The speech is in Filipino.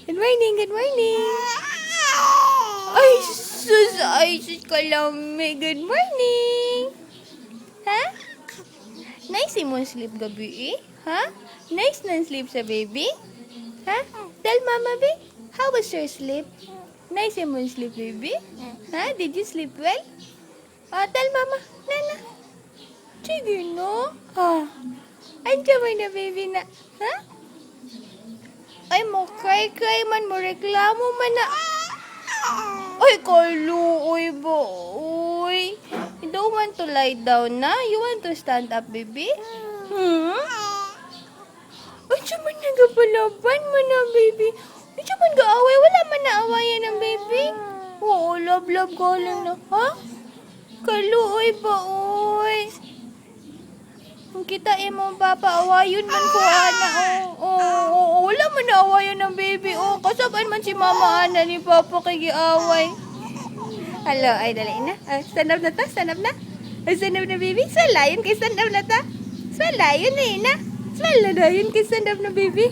Good morning, good morning. Ay, sus ka lang, may good morning. Ha? Nice mo sleep gabi eh? Ha? Nice na sleep sa baby? Ha? Tell mama, babe, how was your sleep? Nice mo sleep, baby? Ha? Did you sleep well? Tell mama, Nana. Sige no. Andiyan mo na, baby na. Ha? Ay, mo cry man, mo reklamo man na. Ay, Carlo, uy ba, uy. You don't want to lie down na? You want to stand up, baby? Ay, siya man nagapalaban mo na, baby. Ay, siya man gaaway. Wala man naawayan ng baby. Oo, love ka lang na. Ha? Carlo, uy ba, uy. Kung kita mo papaawayon man ko, ana. Wala man naawayan ng baby. Kasaban man si mama, ana, ni papa kay giaway. Hello, ay dali na. Stand up na ta, stand up na. Stand up na, baby. Swalayon kay stand up na ta. Swalayon na, ina. Swalayon kay stand up na, baby.